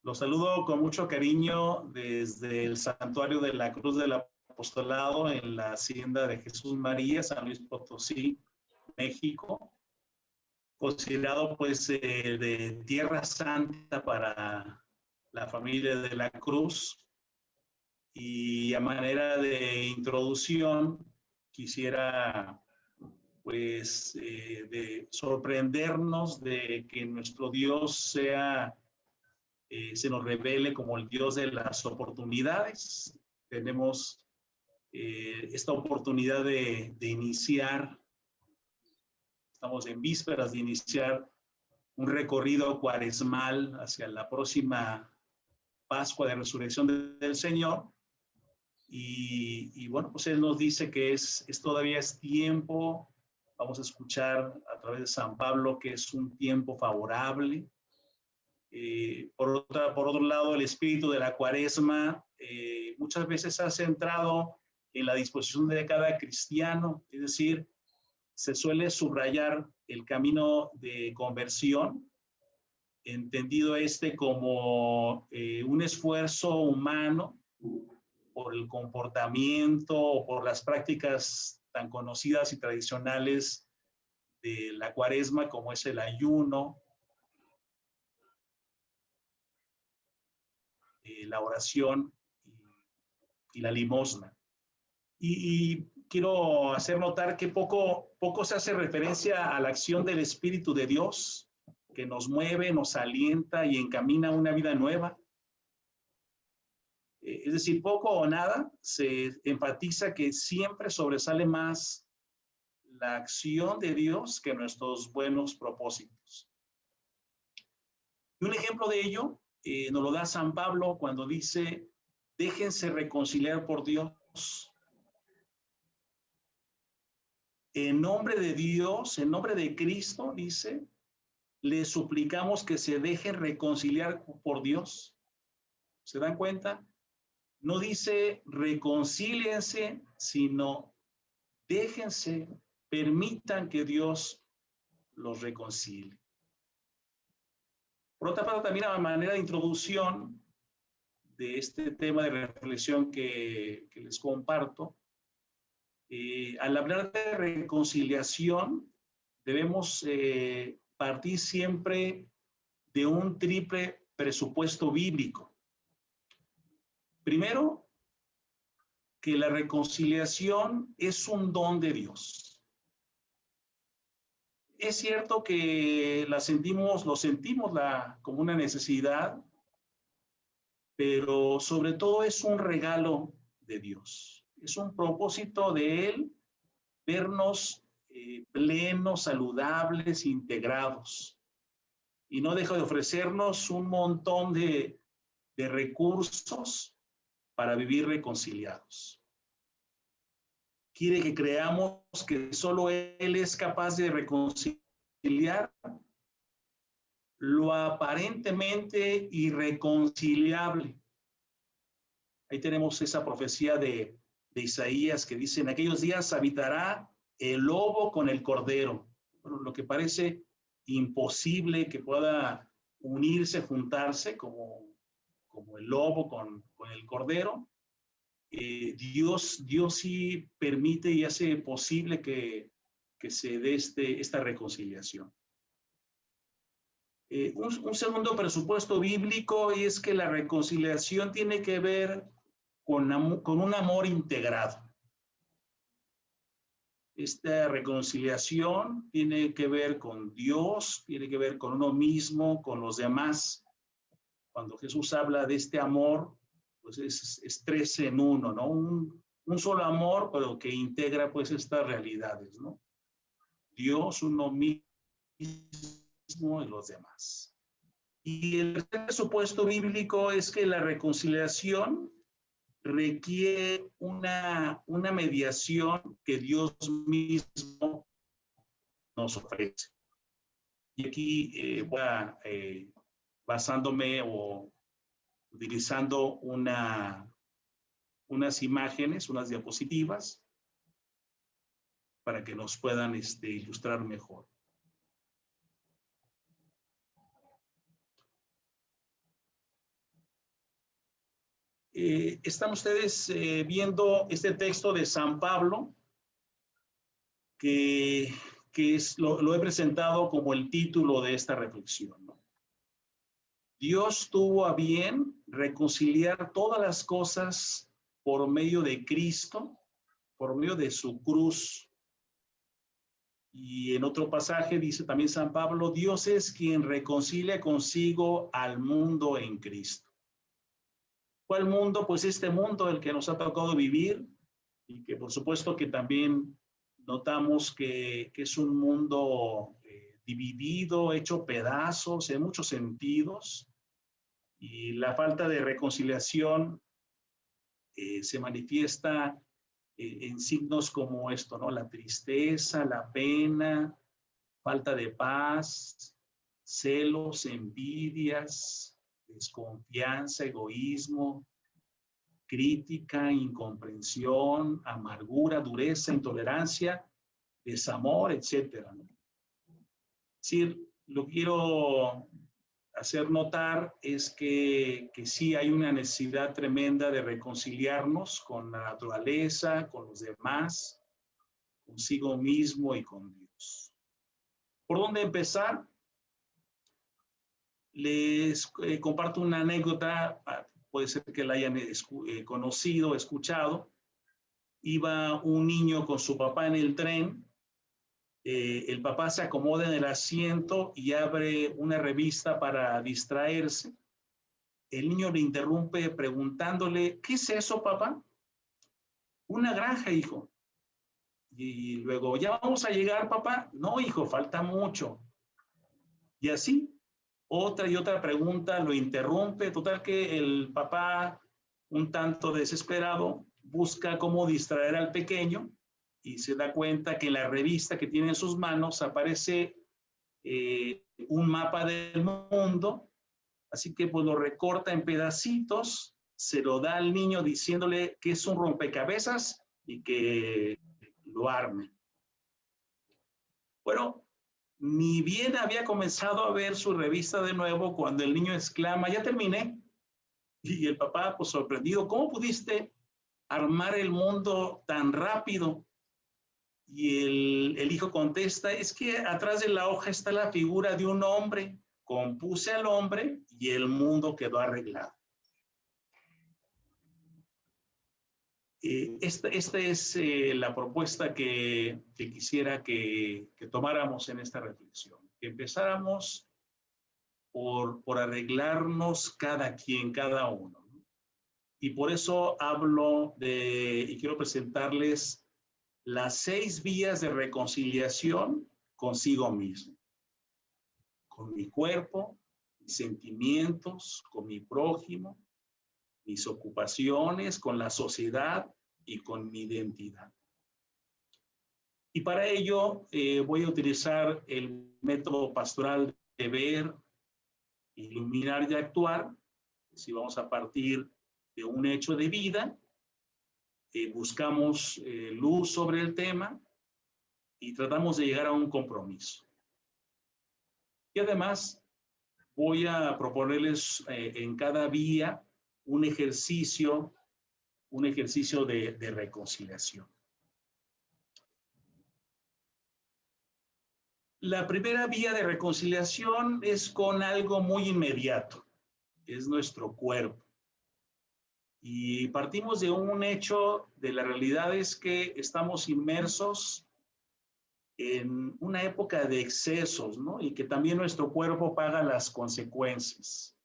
Los saludo con mucho cariño desde el Santuario de la Cruz del Apostolado en la Hacienda de Jesús María, San Luis Potosí, México. Considerado pues de Tierra Santa para la familia de la Cruz. Y a manera de introducción quisiera pues de sorprendernos de que nuestro Dios se nos revele como el Dios de las oportunidades. Tenemos esta oportunidad de iniciar, estamos en vísperas de iniciar un recorrido cuaresmal hacia la próxima Pascua de Resurrección del Señor. Y bueno, pues Él nos dice que todavía es tiempo. Vamos a escuchar a través de San Pablo que es un tiempo favorable. Por otro lado, el espíritu de la Cuaresma muchas veces se ha centrado en la disposición de cada cristiano, es decir, se suele subrayar el camino de conversión, entendido como un esfuerzo humano por el comportamiento o por las prácticas tan conocidas y tradicionales de la Cuaresma, como es el ayuno, la oración y la limosna. Y quiero hacer notar que poco se hace referencia a la acción del Espíritu de Dios, que nos mueve, nos alienta y encamina a una vida nueva. Es decir, poco o nada se enfatiza que siempre sobresale más la acción de Dios que nuestros buenos propósitos. Y un ejemplo de ello nos lo da San Pablo cuando dice: déjense reconciliar por Dios. En nombre de Dios, en nombre de Cristo, dice, les suplicamos que se dejen reconciliar por Dios. ¿Se dan cuenta? No dice reconcíliense, sino déjense, permitan que Dios los reconcilie. Por otra parte, también a manera de introducción de este tema de reflexión que les comparto, al hablar de reconciliación, debemos partir siempre de un triple presupuesto bíblico. Primero, que la reconciliación es un don de Dios. Es cierto que lo sentimos como una necesidad, pero sobre todo es un regalo de Dios. Es un propósito de Él vernos plenos, saludables, integrados. Y no deja de ofrecernos un montón de recursos para vivir reconciliados. Quiere que creamos que solo Él es capaz de reconciliar lo aparentemente irreconciliable. Ahí tenemos esa profecía de Isaías que dice: en aquellos días habitará el lobo con el cordero. Bueno, lo que parece imposible que pueda unirse, juntarse como el lobo con el cordero, Dios sí permite y hace posible que se dé esta reconciliación. Un segundo presupuesto bíblico es que la reconciliación tiene que ver con un amor integrado. Esta reconciliación tiene que ver con Dios, tiene que ver con uno mismo, con los demás. Cuando Jesús habla de este amor, pues es tres en uno, ¿no? Un solo amor, pero que integra pues estas realidades, ¿no? Dios, uno mismo y los demás. Y el presupuesto bíblico es que la reconciliación requiere una mediación que Dios mismo nos ofrece. Y aquí voy a, basándome o utilizando unas imágenes, unas diapositivas, para que nos puedan ilustrar mejor. Están ustedes viendo este texto de San Pablo, que lo he presentado como el título de esta reflexión, ¿no? Dios tuvo a bien reconciliar todas las cosas por medio de Cristo, por medio de su cruz. Y en otro pasaje dice también San Pablo, Dios es quien reconcilia consigo al mundo en Cristo. ¿Cuál mundo? Pues este mundo, el que nos ha tocado vivir, y que por supuesto que también notamos que es un mundo dividido, hecho pedazos en muchos sentidos, y la falta de reconciliación se manifiesta en signos como esto, ¿no? La tristeza, la pena, falta de paz, celos, envidias, desconfianza, egoísmo, crítica, incomprensión, amargura, dureza, intolerancia, desamor, etcétera, ¿no? Es decir, lo quiero hacer notar es que sí hay una necesidad tremenda de reconciliarnos con la naturaleza, con los demás, consigo mismo y con Dios. ¿Por dónde empezar? Les comparto una anécdota, puede ser que la hayan conocido, escuchado. Iba un niño con su papá en el tren, el papá se acomoda en el asiento y abre una revista para distraerse. El niño le interrumpe preguntándole, ¿qué es eso, papá? Una granja, hijo. Y luego, ¿ya vamos a llegar, papá? No, hijo, falta mucho. Y así, otra y otra pregunta lo interrumpe. Total que el papá, un tanto desesperado, busca cómo distraer al pequeño y se da cuenta que en la revista que tiene en sus manos aparece un mapa del mundo. Así que pues lo recorta en pedacitos, se lo da al niño diciéndole que es un rompecabezas y que lo arme. Bueno, ni bien había comenzado a ver su revista de nuevo cuando el niño exclama, ya terminé. Y el papá, pues sorprendido, ¿cómo pudiste armar el mundo tan rápido? Y el hijo contesta, es que atrás de la hoja está la figura de un hombre, compuse al hombre y el mundo quedó arreglado. Esta es la propuesta que quisiera que tomáramos en esta reflexión, que empezáramos por arreglarnos cada quien, cada uno, ¿no? Y por eso hablo y quiero presentarles las 6 vías de reconciliación consigo mismo, con mi cuerpo, mis sentimientos, con mi prójimo, mis ocupaciones, con la sociedad y con mi identidad. Y para ello voy a utilizar el método pastoral de ver, iluminar y actuar. Si vamos a partir de un hecho de vida, buscamos luz sobre el tema y tratamos de llegar a un compromiso. Y además voy a proponerles en cada vía un ejercicio de reconciliación. La primera vía de reconciliación es con algo muy inmediato, es nuestro cuerpo. Y partimos de un hecho, de la realidad es que estamos inmersos en una época de excesos, ¿no? Y que también nuestro cuerpo paga las consecuencias.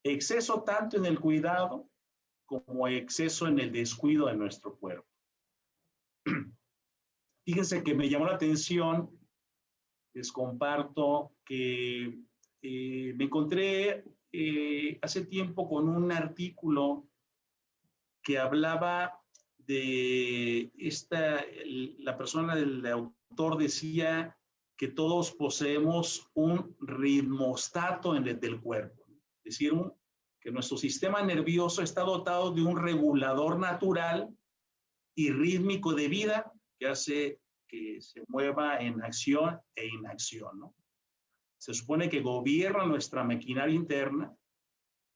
Exceso tanto en el cuidado como exceso en el descuido de nuestro cuerpo. Fíjense que me llamó la atención, les comparto que me encontré hace tiempo con un artículo que hablaba de la persona del autor decía que todos poseemos un ritmostato del cuerpo, es decir, que nuestro sistema nervioso está dotado de un regulador natural y rítmico de vida que hace que se mueva en acción e inacción, ¿no? Se supone que gobierna nuestra maquinaria interna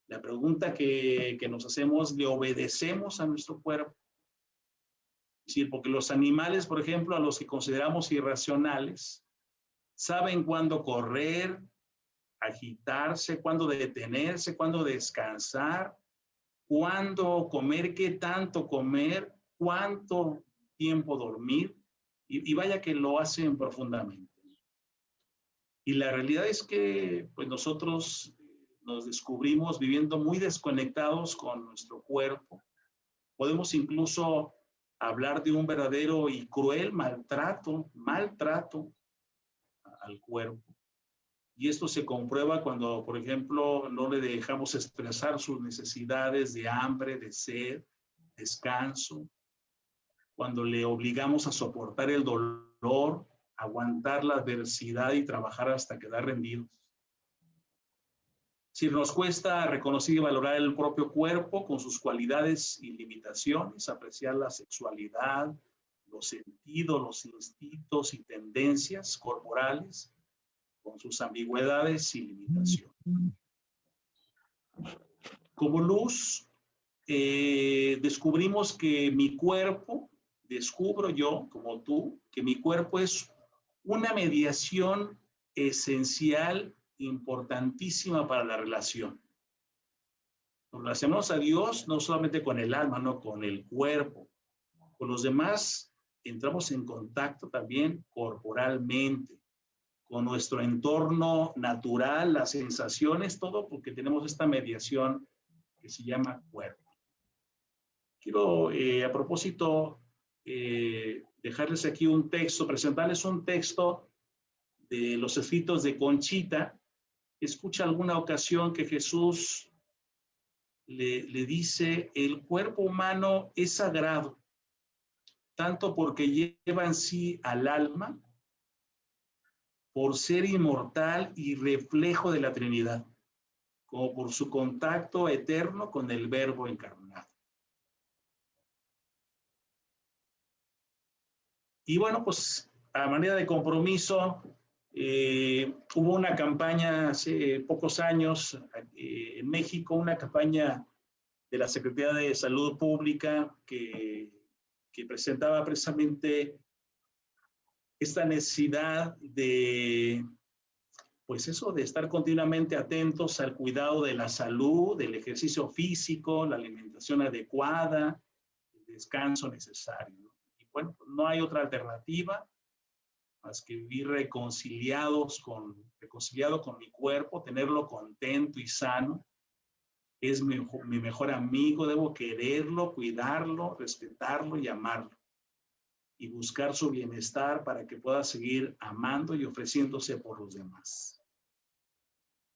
La pregunta que nos hacemos, ¿le obedecemos a nuestro cuerpo? Es decir, porque los animales, por ejemplo, a los que consideramos irracionales, saben cuándo correr, agitarse, cuándo detenerse, cuándo descansar, cuándo comer, qué tanto comer, cuánto tiempo dormir, y vaya que lo hacen profundamente. Y la realidad es que pues nosotros nos descubrimos viviendo muy desconectados con nuestro cuerpo. Podemos incluso hablar de un verdadero y cruel maltrato al cuerpo. Y esto se comprueba cuando, por ejemplo, no le dejamos expresar sus necesidades de hambre, de sed, descanso, cuando le obligamos a soportar el dolor, aguantar la adversidad y trabajar hasta quedar rendidos. Si nos cuesta reconocer y valorar el propio cuerpo con sus cualidades y limitaciones, apreciar la sexualidad, los sentidos, los instintos y tendencias corporales, con sus ambigüedades y limitaciones. Como luz, descubrimos que mi cuerpo, descubro yo, como tú, que mi cuerpo es una mediación esencial, importantísima para la relación. Nos relacionamos a Dios no solamente con el alma, no con el cuerpo. Con los demás entramos en contacto también corporalmente, con nuestro entorno natural, las sensaciones, todo porque tenemos esta mediación que se llama cuerpo. Quiero, a propósito, dejarles aquí un texto, presentarles un texto de los escritos de Conchita. Escucha alguna ocasión que Jesús le dice, el cuerpo humano es sagrado, tanto porque lleva en sí al alma, por ser inmortal y reflejo de la Trinidad, como por su contacto eterno con el Verbo encarnado. Y bueno, pues a manera de compromiso, hubo una campaña hace pocos años en México, una campaña de la Secretaría de Salud Pública que presentaba precisamente esta necesidad de, pues eso, de estar continuamente atentos al cuidado de la salud, del ejercicio físico, la alimentación adecuada, el descanso necesario, ¿no? Y bueno, no hay otra alternativa más que vivir reconciliado con mi cuerpo, tenerlo contento y sano. Es mi mejor amigo, debo quererlo, cuidarlo, respetarlo y amarlo. Y buscar su bienestar para que pueda seguir amando y ofreciéndose por los demás.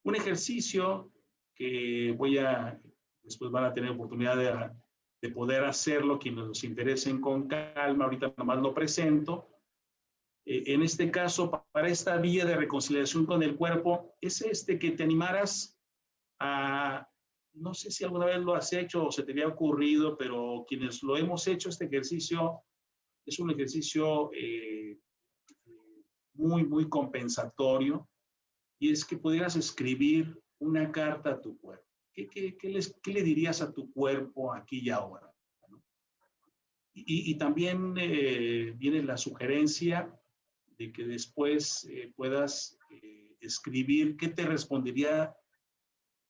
Un ejercicio que después van a tener oportunidad de poder hacerlo, quienes nos interesen con calma, ahorita nomás lo presento. En este caso, para esta vía de reconciliación con el cuerpo, es que te animaras a, no sé si alguna vez lo has hecho o se te había ocurrido, pero quienes lo hemos hecho, este ejercicio es un ejercicio muy, muy compensatorio, y es que pudieras escribir una carta a tu cuerpo. ¿Qué le dirías a tu cuerpo aquí y ahora? ¿No? Y también viene la sugerencia de que después puedas escribir qué te respondería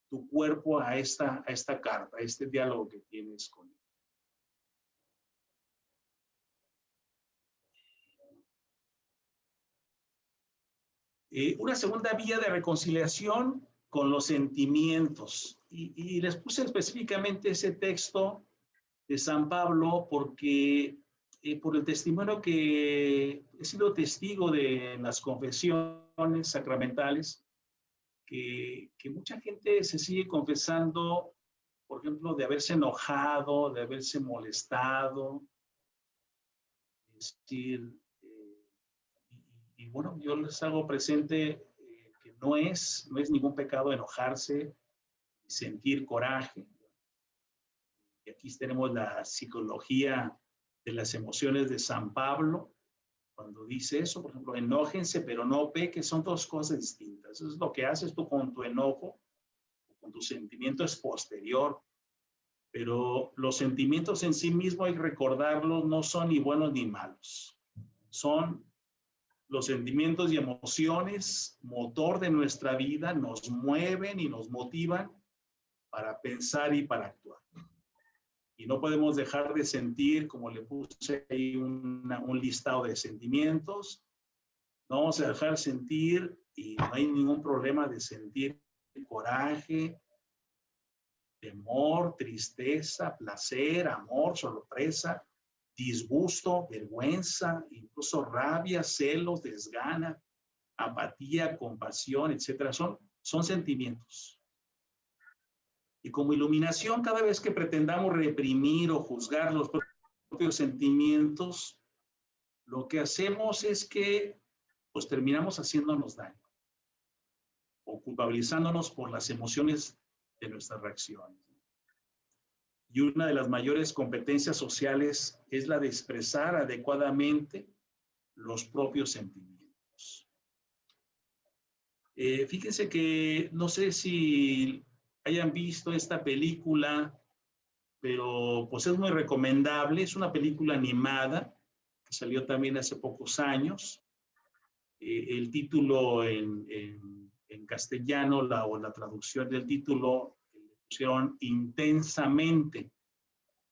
tu cuerpo a esta carta, a este diálogo que tienes con él. Una segunda vía de reconciliación con los sentimientos. Y les puse específicamente ese texto de San Pablo porque por el testimonio que he sido testigo de las confesiones sacramentales, que mucha gente se sigue confesando, por ejemplo, de haberse enojado, de haberse molestado, es decir, y bueno, yo les hago presente que no es ningún pecado enojarse y sentir coraje. Y aquí tenemos la psicología de las emociones de San Pablo, cuando dice eso, por ejemplo, enójense, pero no pequen, son dos cosas distintas. Eso es lo que haces tú con tu enojo, con tu sentimiento es posterior. Pero los sentimientos en sí mismos, hay que recordarlos, no son ni buenos ni malos. Son los sentimientos y emociones, motor de nuestra vida, nos mueven y nos motivan para pensar y para actuar. Y no podemos dejar de sentir, como le puse ahí un listado de sentimientos. No vamos a dejar de sentir y no hay ningún problema de sentir coraje, temor, tristeza, placer, amor, sorpresa, disgusto, vergüenza, incluso rabia, celos, desgana, apatía, compasión, etcétera. Son sentimientos. Y como iluminación, cada vez que pretendamos reprimir o juzgar los propios sentimientos, lo que hacemos es que pues terminamos haciéndonos daño o culpabilizándonos por las emociones de nuestras reacciones. Y una de las mayores competencias sociales es la de expresar adecuadamente los propios sentimientos. Fíjense que no sé si hayan visto esta película, pero pues es muy recomendable. Es una película animada que salió también hace pocos años. El título en castellano, la traducción del título, pusieron Intensamente,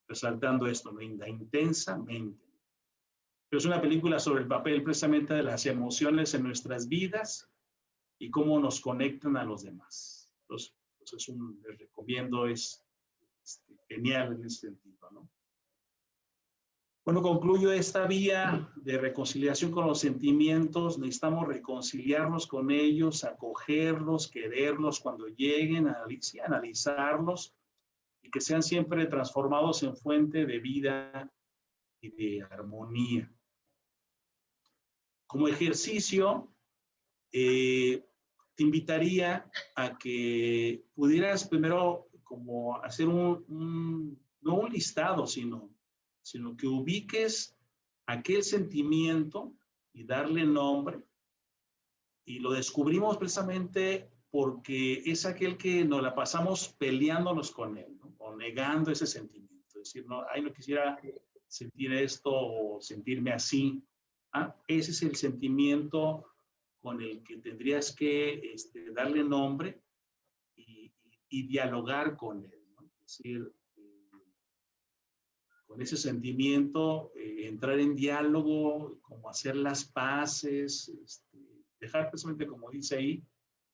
resaltando esto, ¿no? Intensamente. Pero es una película sobre el papel precisamente de las emociones en nuestras vidas y cómo nos conectan a los demás. Entonces les recomiendo, es genial en ese sentido, ¿no? Bueno, concluyo esta vía de reconciliación con los sentimientos. Necesitamos reconciliarnos con ellos, acogerlos, quererlos cuando lleguen, analizarlos y que sean siempre transformados en fuente de vida y de armonía. Como ejercicio, te invitaría a que pudieras primero como hacer no un listado, sino que ubiques aquel sentimiento y darle nombre. Y lo descubrimos precisamente porque es aquel que nos la pasamos peleándonos con él, ¿no? O negando ese sentimiento. Es decir, no quisiera sentir esto o sentirme así. Ese es el sentimiento con el que tendrías que darle nombre y dialogar con él, ¿no? Es decir, con ese sentimiento, entrar en diálogo, como hacer las paces, dejar precisamente, como dice ahí,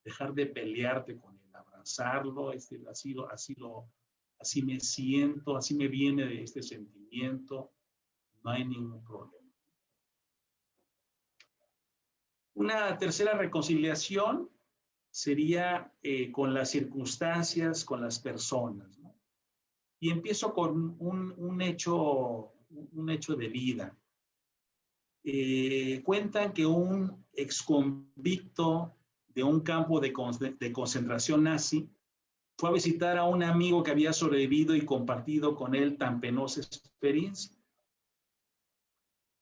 dejar de pelearte con él, abrazarlo, así me siento, así me viene de este sentimiento, no hay ningún problema. Una tercera reconciliación sería con las circunstancias, con las personas, ¿no? Y empiezo con un hecho de vida. Cuentan que un exconvicto de un campo de concentración nazi fue a visitar a un amigo que había sobrevivido y compartido con él tan penosa experiencia.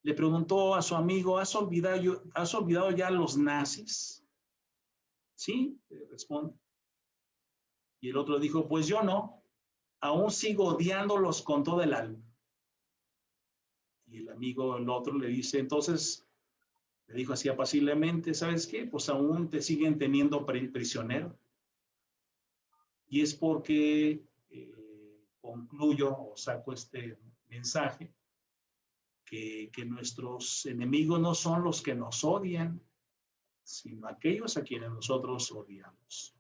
Le preguntó a su amigo, ¿has olvidado ya los nazis? Sí, responde. Y el otro dijo, pues yo no, aún sigo odiándolos con todo el alma. Y el otro le dice, entonces, le dijo así apaciblemente, ¿sabes qué? Pues aún te siguen teniendo prisionero. Y es porque concluyo o saco este mensaje, que nuestros enemigos no son los que nos odian, sino aquellos a quienes nosotros odiamos.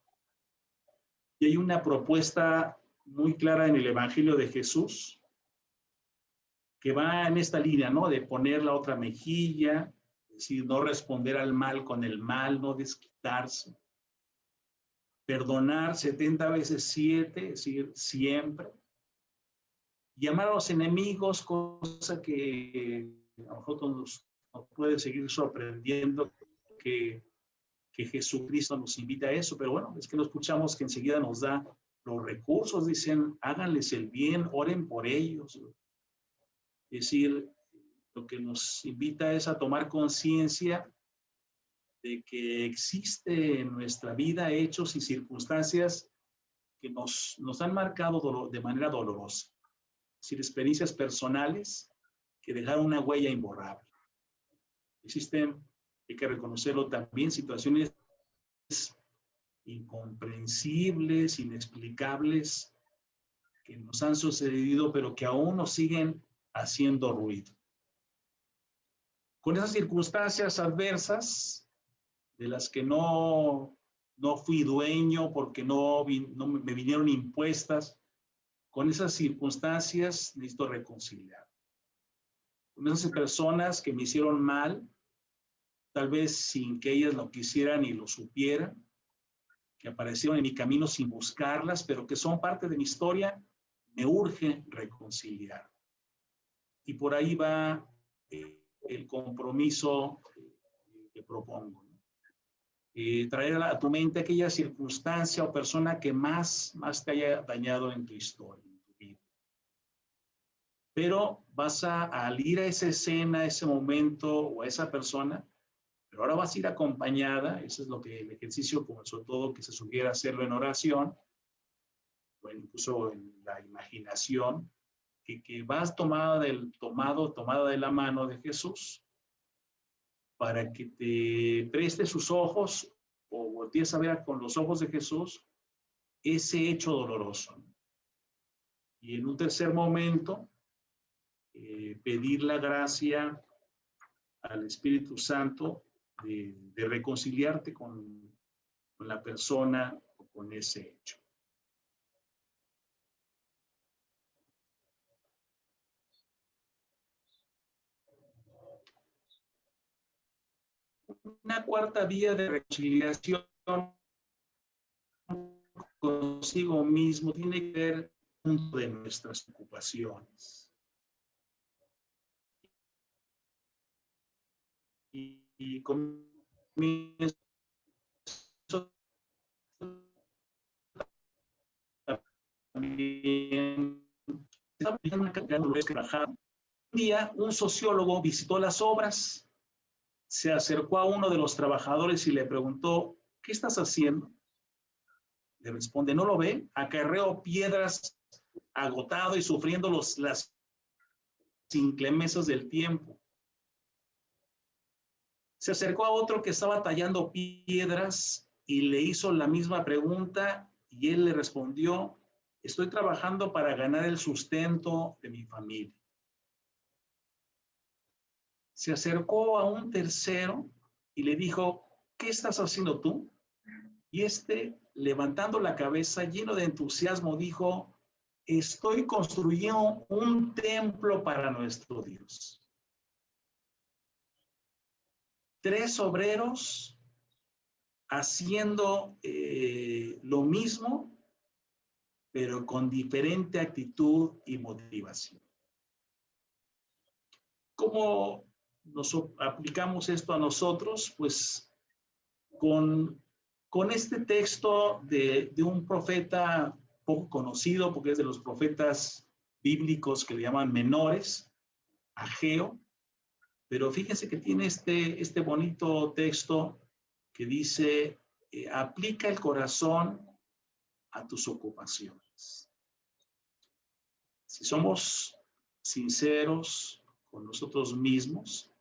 Y hay una propuesta muy clara en el Evangelio de Jesús que va en esta línea, ¿no? De poner la otra mejilla, es decir, no responder al mal con el mal, no desquitarse. Perdonar 70 veces 7, es decir, siempre. Y amar a los enemigos, cosa que a nosotros nos puede seguir sorprendiendo que Jesucristo nos invita a eso, pero bueno, es que lo escuchamos que enseguida nos da los recursos, dicen, háganles el bien, oren por ellos. Es decir, lo que nos invita es a tomar conciencia de que existe en nuestra vida hechos y circunstancias que nos han marcado de manera dolorosa. Es decir, experiencias personales que dejaron una huella imborrable. Existen, hay que reconocerlo también, situaciones incomprensibles, inexplicables, que nos han sucedido, pero que aún nos siguen haciendo ruido. Con esas circunstancias adversas, de las que no fui dueño porque no me vinieron impuestas, con esas circunstancias necesito reconciliar. Con esas personas que me hicieron mal, tal vez sin que ellas lo quisieran y lo supieran, que aparecieron en mi camino sin buscarlas, pero que son parte de mi historia, me urge reconciliar. Y por ahí va el compromiso que propongo. Traer a tu mente aquella circunstancia o persona que más te haya dañado en tu historia, en tu vida. Pero vas al ir a esa escena, a ese momento o a esa persona, pero ahora vas a ir acompañada, eso es lo que el ejercicio, como sobre todo que se sugiere hacerlo en oración, o incluso en la imaginación, que vas tomada de la mano de Jesús, para que te preste sus ojos o voltees a ver con los ojos de Jesús ese hecho doloroso. Y en un tercer momento, pedir la gracia al Espíritu Santo de reconciliarte con la persona o con ese hecho. Una cuarta vía de reconciliación consigo mismo tiene que ver con de nuestras ocupaciones. Y comienzo también. Un día un sociólogo visitó las obras, se acercó a uno de los trabajadores y le preguntó, ¿qué estás haciendo? Le responde, ¿no lo ve? Acarreo piedras, agotado y sufriendo las inclemencias del tiempo. Se acercó a otro que estaba tallando piedras y le hizo la misma pregunta y él le respondió, estoy trabajando para ganar el sustento de mi familia. Se acercó a un tercero y le dijo, ¿qué estás haciendo tú? Y este, levantando la cabeza, lleno de entusiasmo, dijo, estoy construyendo un templo para nuestro Dios. 3 obreros haciendo lo mismo, pero con diferente actitud y motivación. ¿Cómo nos aplicamos esto a nosotros? Pues con este texto de un profeta poco conocido, porque es de los profetas bíblicos que le llaman menores, Ageo, pero fíjense que tiene este bonito texto que dice, aplica el corazón a tus ocupaciones. Si somos sinceros con nosotros mismos,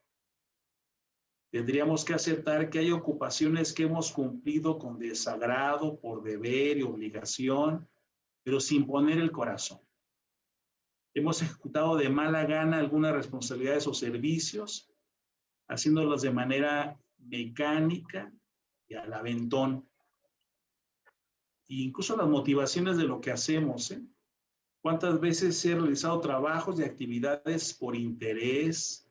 tendríamos que aceptar que hay ocupaciones que hemos cumplido con desagrado, por deber y obligación, pero sin poner el corazón. Hemos ejecutado de mala gana algunas responsabilidades o servicios, haciéndolos de manera mecánica y al aventón. E incluso las motivaciones de lo que hacemos, ¿eh? ¿Cuántas veces he realizado trabajos y actividades por interés,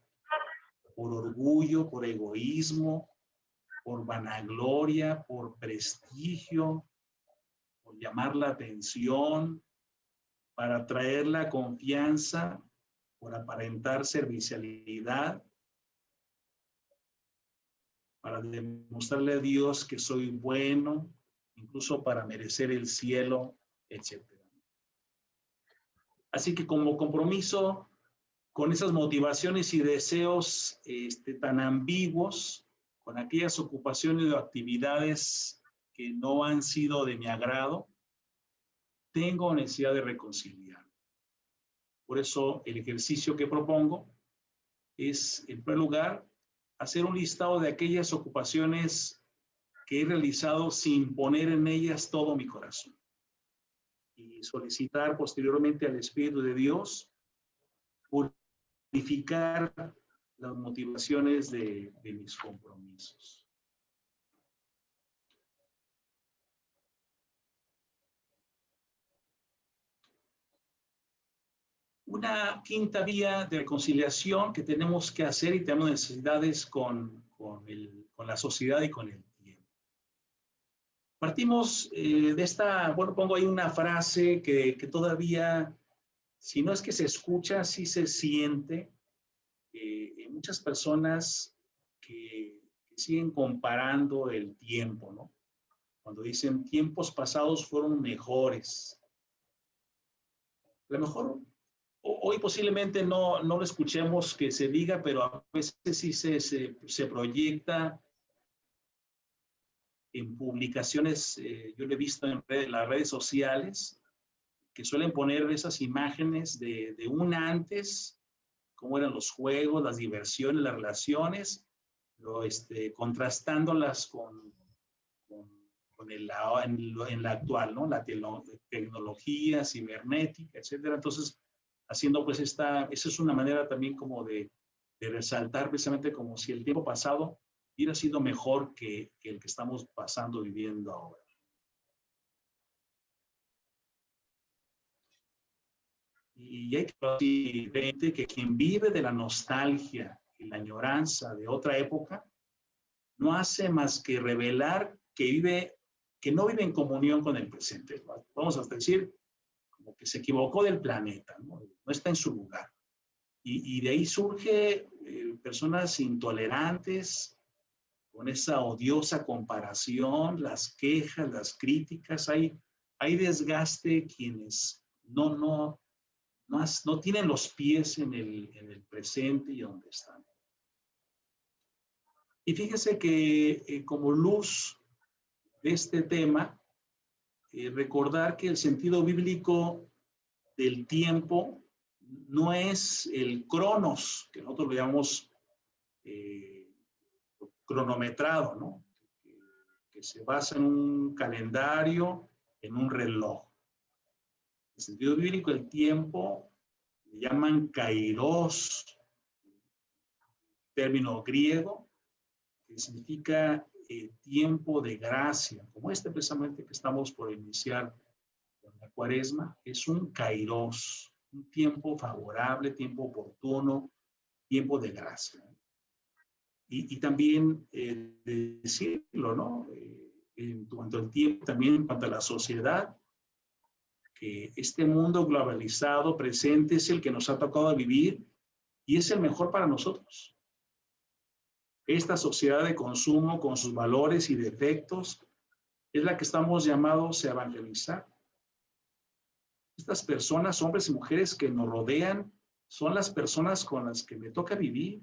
por orgullo, por egoísmo, por vanagloria, por prestigio, por llamar la atención, para atraer la confianza, por aparentar servicialidad, para demostrarle a Dios que soy bueno, incluso para merecer el cielo, etc. Así que como compromiso con esas motivaciones y deseos tan ambiguos, con aquellas ocupaciones o actividades que no han sido de mi agrado, tengo necesidad de reconciliar. Por eso el ejercicio que propongo es, en primer lugar, hacer un listado de aquellas ocupaciones que he realizado sin poner en ellas todo mi corazón. Y solicitar posteriormente al Espíritu de Dios purificar las motivaciones de mis compromisos. Una quinta vía de reconciliación que tenemos que hacer y tenemos necesidades con la sociedad y con el tiempo. Partimos de esta, bueno, pongo ahí una frase que todavía, si no es que se escucha, sí se siente. Muchas personas que siguen comparando el tiempo, ¿no? Cuando dicen tiempos pasados fueron mejores. A lo mejor hoy posiblemente no lo escuchemos que se diga, pero a veces sí se proyecta en publicaciones, yo lo he visto en las redes sociales, que suelen poner esas imágenes de un antes, cómo eran los juegos, las diversiones, las relaciones, contrastándolas en la actual, ¿no? La tecnología cibernética, etcétera. Entonces, haciendo pues esa es una manera también como de resaltar precisamente como si el tiempo pasado hubiera sido mejor que el que estamos viviendo ahora. Y hay que ver que quien vive de la nostalgia y la añoranza de otra época no hace más que revelar que no vive en comunión con el presente. Vamos a decir, como que se equivocó del planeta, no está en su lugar. Y de ahí surge personas intolerantes, con esa odiosa comparación, las quejas, las críticas. Hay desgaste quienes no tienen los pies en el presente y donde están. Y fíjese que como luz de este tema, recordar que el sentido bíblico del tiempo no es el cronos, que nosotros lo llamamos cronometrado, ¿no? Que se basa en un calendario, en un reloj. En el sentido bíblico, el tiempo le llaman kairos, término griego, que significa tiempo de gracia, como este precisamente que estamos por iniciar con la Cuaresma, es un kairos, un tiempo favorable, tiempo oportuno, tiempo de gracia. Y también decirlo, ¿no? En cuanto al tiempo, también en cuanto a la sociedad, que este mundo globalizado presente es el que nos ha tocado vivir y es el mejor para nosotros. Esta sociedad de consumo con sus valores y defectos es la que estamos llamados a evangelizar. Estas personas, hombres y mujeres que nos rodean, son las personas con las que me toca vivir.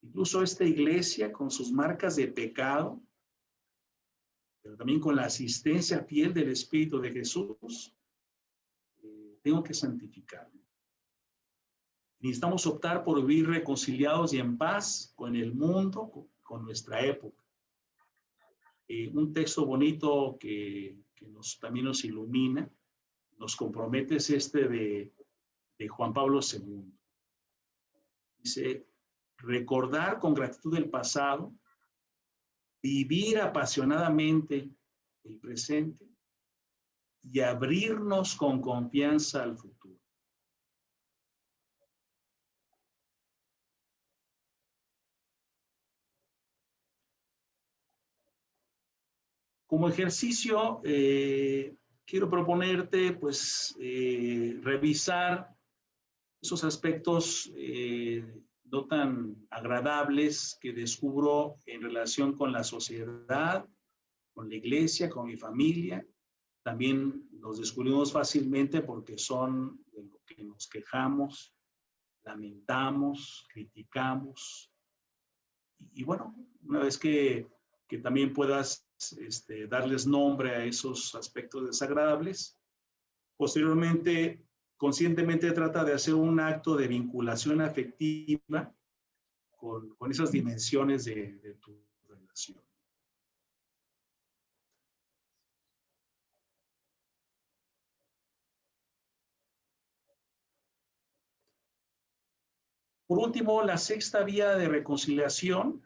Incluso esta iglesia con sus marcas de pecado, pero también con la asistencia fiel del Espíritu de Jesús, tengo que santificarme. Necesitamos optar por vivir reconciliados y en paz con el mundo, con nuestra época. Un texto bonito que también nos ilumina, nos compromete es este de Juan Pablo II. Dice, recordar con gratitud el pasado, vivir apasionadamente el presente y abrirnos con confianza al futuro. Como ejercicio, quiero proponerte, pues, revisar esos aspectos no tan agradables que descubro en relación con la sociedad, con la iglesia, con mi familia. También los descubrimos fácilmente porque son de lo que nos quejamos, lamentamos, criticamos. Y bueno, una vez que también puedas darles nombre a esos aspectos desagradables, Posteriormente, conscientemente trata de hacer un acto de vinculación afectiva con esas dimensiones de tu relación. Por último, la sexta vía de reconciliación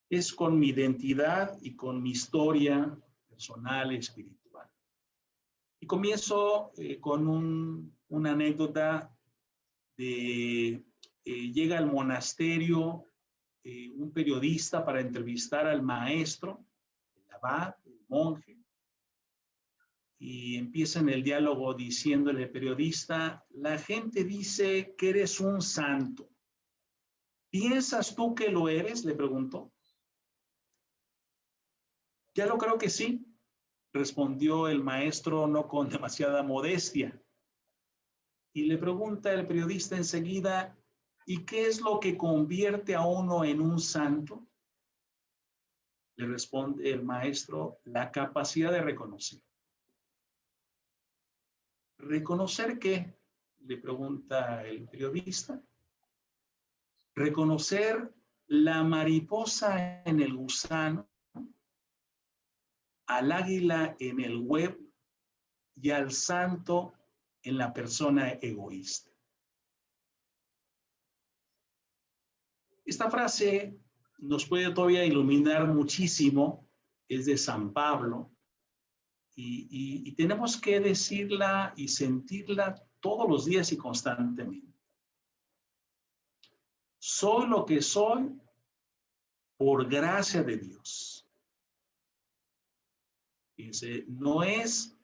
es con mi identidad y con mi historia personal y espiritual. Y comienzo con una anécdota de llega al monasterio un periodista para entrevistar al maestro, el abad, el monje, y empiezan el diálogo diciéndole periodista, la gente dice que eres un santo. ¿Piensas tú que lo eres? Le preguntó. Ya lo creo que sí, respondió el maestro no con demasiada modestia. Y le pregunta el periodista enseguida, ¿y qué es lo que convierte a uno en un santo? Le responde el maestro, la capacidad de reconocer. ¿Reconocer qué? Le pregunta el periodista. Reconocer la mariposa en el gusano, al águila en el huevo y al santo en la persona egoísta. Esta frase nos puede todavía iluminar muchísimo, es de San Pablo, y tenemos que decirla y sentirla todos los días y constantemente. Soy lo que soy por gracia de Dios. Fíjense, no es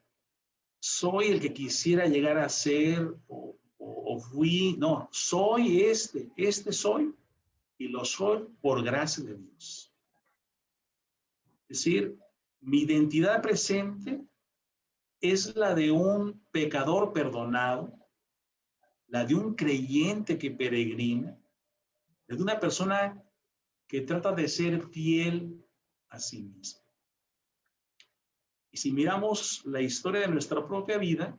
soy el que quisiera llegar a ser o fui, no, soy este soy y lo soy por gracia de Dios. Es decir, mi identidad presente es la de un pecador perdonado, la de un creyente que peregrina, la de una persona que trata de ser fiel a sí mismo. Y si miramos la historia de nuestra propia vida,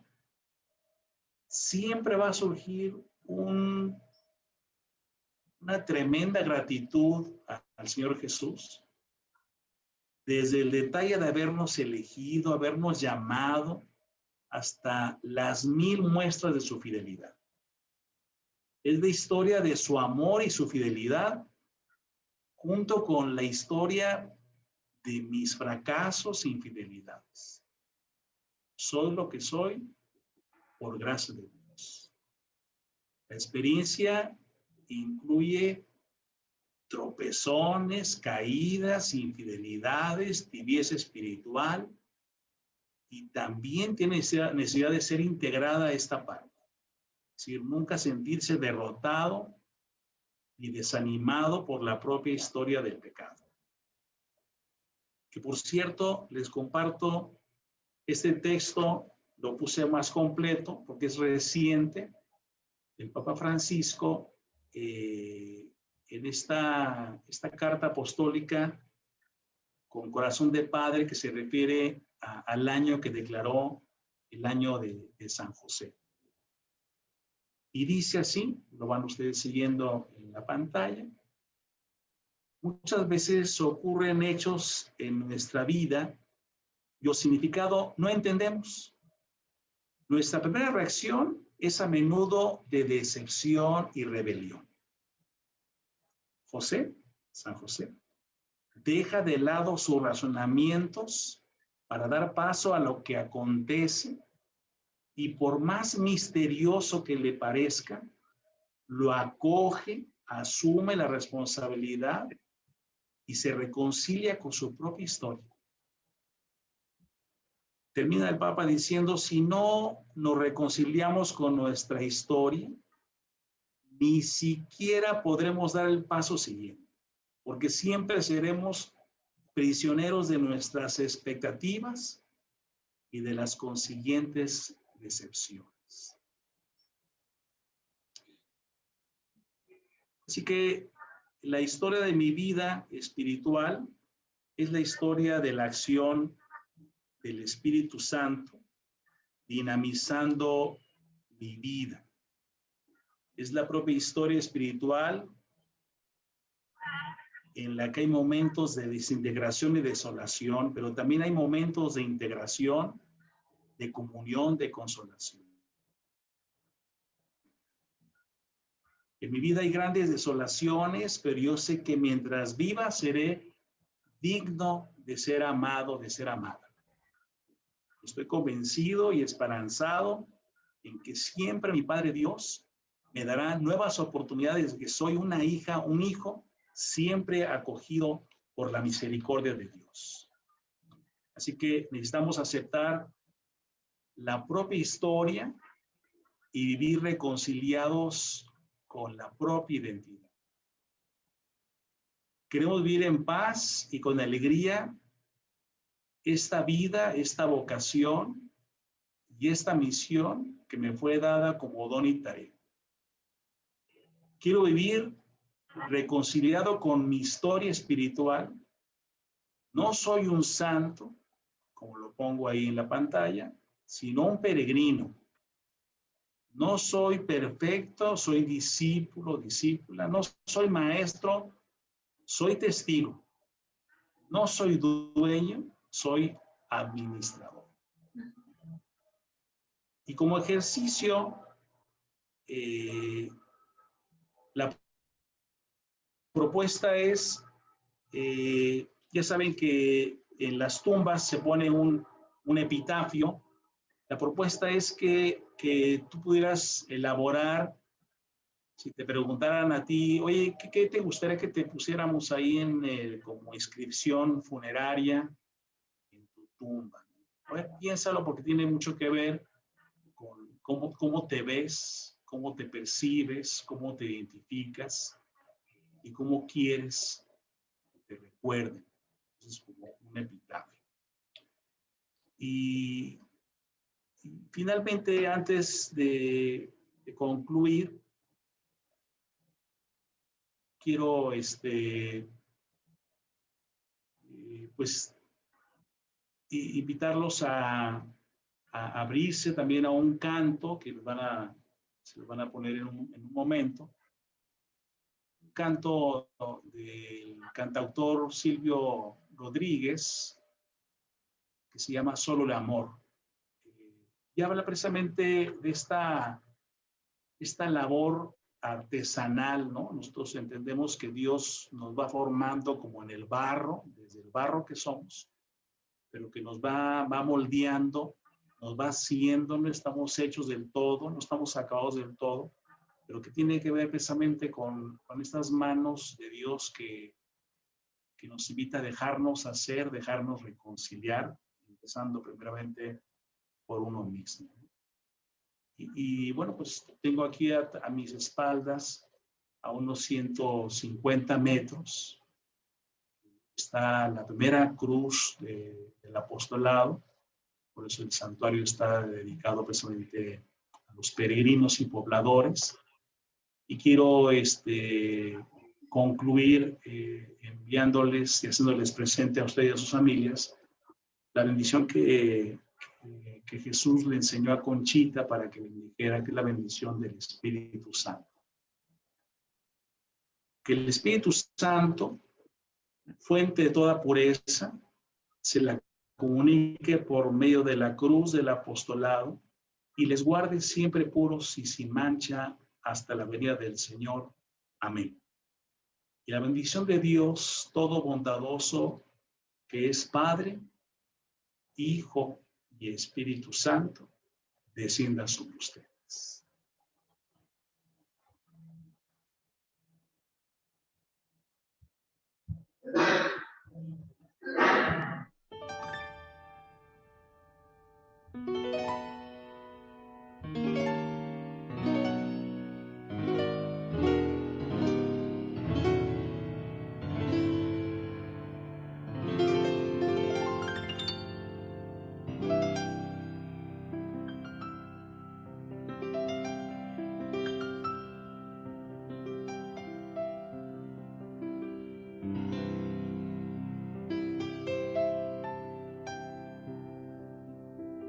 siempre va a surgir una tremenda gratitud al Señor Jesús, desde el detalle de habernos elegido, habernos llamado, hasta las 1000 muestras de su fidelidad. Es la historia de su amor y su fidelidad, junto con la historia de mis fracasos e infidelidades. Soy lo que soy por gracia de Dios. La experiencia incluye tropezones, caídas, infidelidades, tibieza espiritual, y también tiene necesidad de ser integrada a esta parte. Es decir, nunca sentirse derrotado y desanimado por la propia historia del pecado. Que por cierto, les comparto, este texto lo puse más completo porque es reciente. El Papa Francisco, en esta carta apostólica con corazón de padre, que se refiere al año que declaró el año de San José. Y dice así, lo van ustedes siguiendo en la pantalla. Muchas veces ocurren hechos en nuestra vida cuyo significado no entendemos. Nuestra primera reacción es a menudo de decepción y rebelión. San José, deja de lado sus razonamientos para dar paso a lo que acontece, y por más misterioso que le parezca, lo acoge, asume la responsabilidad y se reconcilia con su propia historia. Termina el Papa diciendo, si no nos reconciliamos con nuestra historia, ni siquiera podremos dar el paso siguiente, porque siempre seremos prisioneros de nuestras expectativas y de las consiguientes decepciones. Así que la historia de mi vida espiritual es la historia de la acción del Espíritu Santo dinamizando mi vida. Es la propia historia espiritual en la que hay momentos de desintegración y desolación, pero también hay momentos de integración, de comunión, de consolación. En mi vida hay grandes desolaciones, pero yo sé que mientras viva seré digno de ser amado, de ser amada. Estoy convencido y esperanzado en que siempre mi Padre Dios me dará nuevas oportunidades, que soy una hija, un hijo, siempre acogido por la misericordia de Dios. Así que necesitamos aceptar la propia historia y vivir reconciliados con la propia identidad. Queremos vivir en paz y con alegría esta vida, esta vocación y esta misión que me fue dada como don y tarea. Quiero vivir reconciliado con mi historia espiritual. No soy un santo, como lo pongo ahí en la pantalla, sino un peregrino. No soy perfecto, soy discípulo, discípula. No soy maestro, soy testigo. No soy dueño, soy administrador. Y como ejercicio, la propuesta es, ya saben que en las tumbas se pone un epitafio. La propuesta es que tú pudieras elaborar, si te preguntaran a ti, oye, ¿qué te gustaría que te pusiéramos ahí como inscripción funeraria en tu tumba? A ver, piénsalo porque tiene mucho que ver con cómo te ves, cómo te percibes, cómo te identificas y cómo quieres que te recuerden. Es como un epitafio. Y finalmente, antes de concluir, quiero pues invitarlos a abrirse también a un canto que se los van a poner en un momento. Un canto del cantautor Silvio Rodríguez, que se llama Solo el amor. Y habla precisamente de esta labor artesanal, ¿no? Nosotros entendemos que Dios nos va formando como en el barro, desde el barro que somos, pero que nos va moldeando, nos va haciendo, no estamos hechos del todo, no estamos acabados del todo, pero que tiene que ver precisamente con estas manos de Dios que nos invita a dejarnos hacer, dejarnos reconciliar, empezando primeramente por uno mismo. Y bueno, pues tengo aquí a mis espaldas, a unos 150 metros, está la primera cruz del apostolado, por eso el santuario está dedicado precisamente a los peregrinos y pobladores. Y quiero concluir enviándoles y haciéndoles presente a ustedes y a sus familias la bendición que Jesús le enseñó a Conchita para que le dijera, que es la bendición del Espíritu Santo. Que el Espíritu Santo, fuente de toda pureza, se la comunique por medio de la cruz del apostolado y les guarde siempre puros y sin mancha hasta la venida del Señor. Amén. Y la bendición de Dios todo bondadoso, que es Padre, Hijo y Espíritu Santo, descienda sobre ustedes.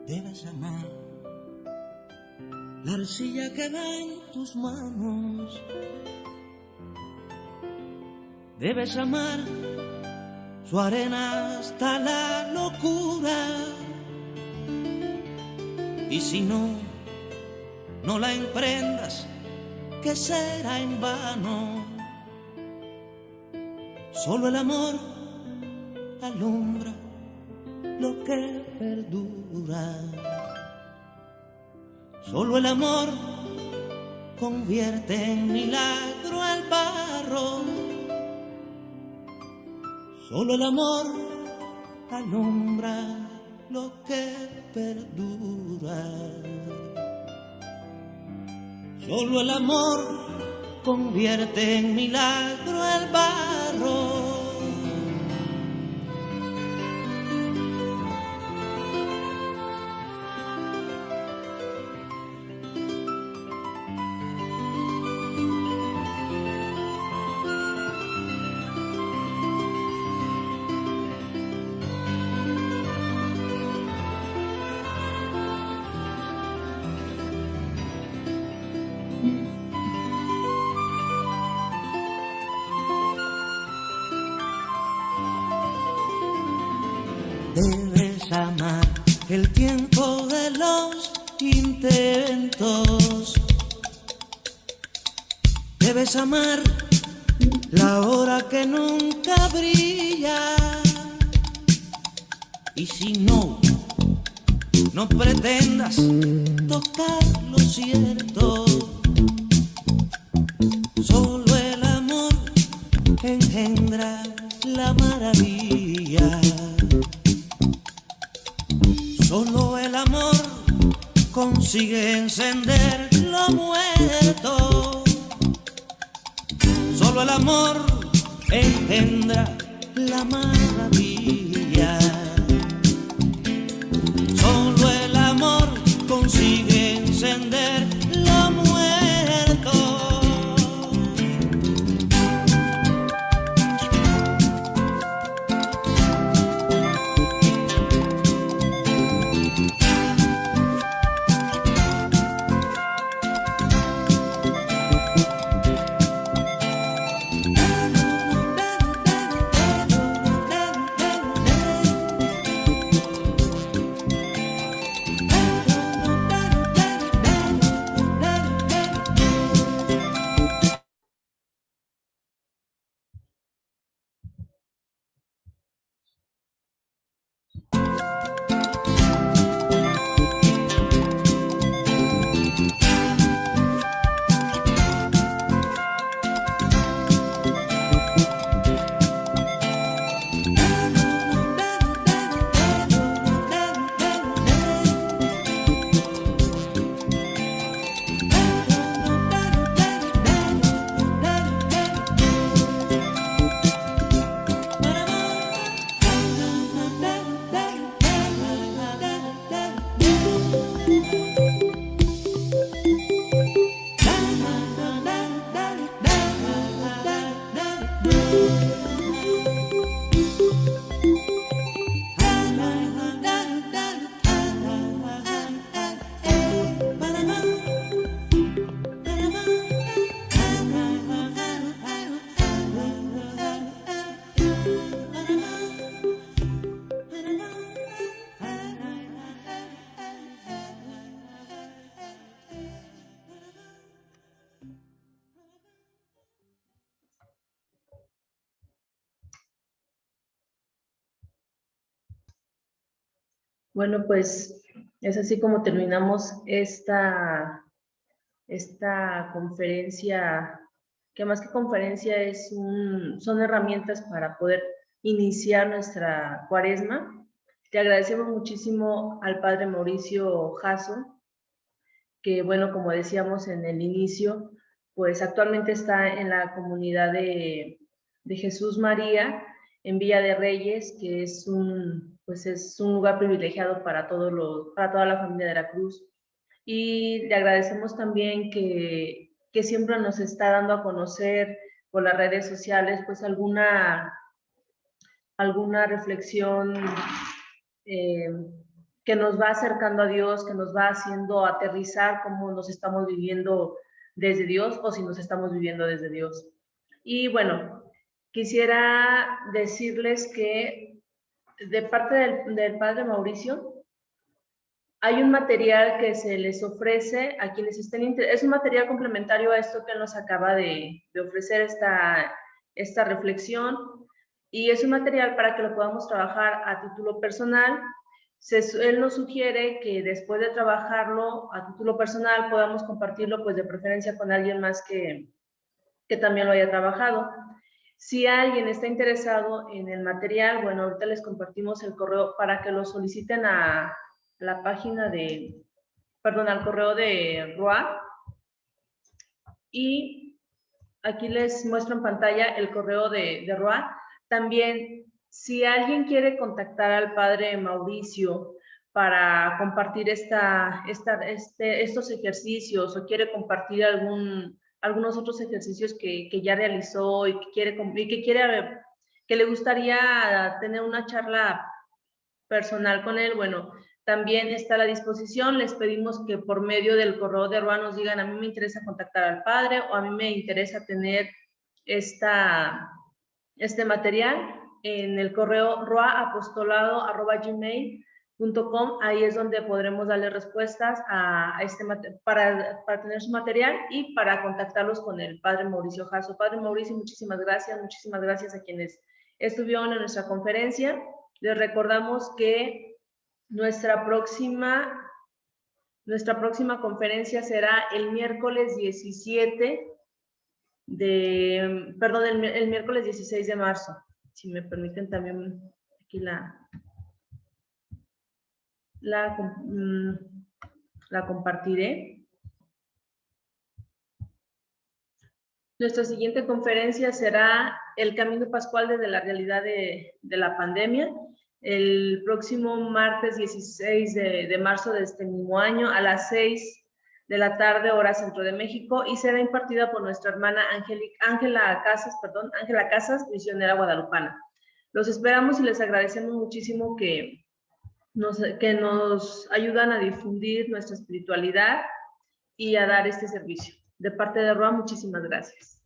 Debes amar la arcilla que va en tus manos. Debes amar su arena hasta la locura. Y si no, no la emprendas, que será en vano. Solo el amor alumbra lo que perdura. Solo el amor convierte en milagro el barro. Solo el amor alumbra lo que perdura. Solo el amor convierte en milagro el barro. Debes amar el tiempo de los intentos. Debes amar la hora que nunca brilla. Y si no, no pretendas tocar lo cierto. Solo el amor engendra la maravilla. Solo el amor consigue encender lo muerto. Solo el amor engendra la maravilla. Solo el amor consigue encender lo muerto. Bueno, pues es así como terminamos esta conferencia, que más que conferencia son herramientas para poder iniciar nuestra cuaresma. Te agradecemos muchísimo al Padre Mauricio Jasso, que bueno, como decíamos en el inicio, pues actualmente está en la comunidad de Jesús María, en Villa de Reyes, que es un lugar privilegiado para toda la familia de la Cruz. Y le agradecemos también que siempre nos está dando a conocer por las redes sociales, pues alguna reflexión que nos va acercando a Dios, que nos va haciendo aterrizar cómo nos estamos viviendo desde Dios o si nos estamos viviendo desde Dios. Y bueno, quisiera decirles que de parte del Padre Mauricio, hay un material que se les ofrece a quienes estén interesados. Es un material complementario a esto que él nos acaba de ofrecer, esta reflexión, y es un material para que lo podamos trabajar a título personal. Él nos sugiere que después de trabajarlo a título personal podamos compartirlo, pues de preferencia con alguien más que también lo haya trabajado. Si alguien está interesado en el material, bueno, ahorita les compartimos el correo para que lo soliciten a la página de, perdón, al correo de ROA. Y aquí les muestro en pantalla el correo de ROA. También, si alguien quiere contactar al padre Mauricio para compartir estos ejercicios o quiere compartir algunos otros ejercicios que ya realizó y que le gustaría tener una charla personal con él, bueno, también está a la disposición. Les pedimos que por medio del correo de ROA nos digan: a mí me interesa contactar al padre, o a mí me interesa tener este material. En el correo roaapostolado@gmail.com, ahí es donde podremos darle respuestas a para tener su material y para contactarlos con el padre Mauricio Jasso. Padre Mauricio, muchísimas gracias a quienes estuvieron en nuestra conferencia. Les recordamos que nuestra próxima conferencia será el miércoles 17 el miércoles 16 de marzo. Si me permiten también aquí la compartiré. Nuestra siguiente conferencia será el Camino Pascual desde la realidad de la pandemia, el próximo martes 16 de marzo de este mismo año a las 6 de la tarde, hora Centro de México, y será impartida por nuestra hermana Ángela Casas, misionera guadalupana. Los esperamos y les agradecemos muchísimo que nos ayudan a difundir nuestra espiritualidad y a dar este servicio. De parte de ROA, muchísimas gracias.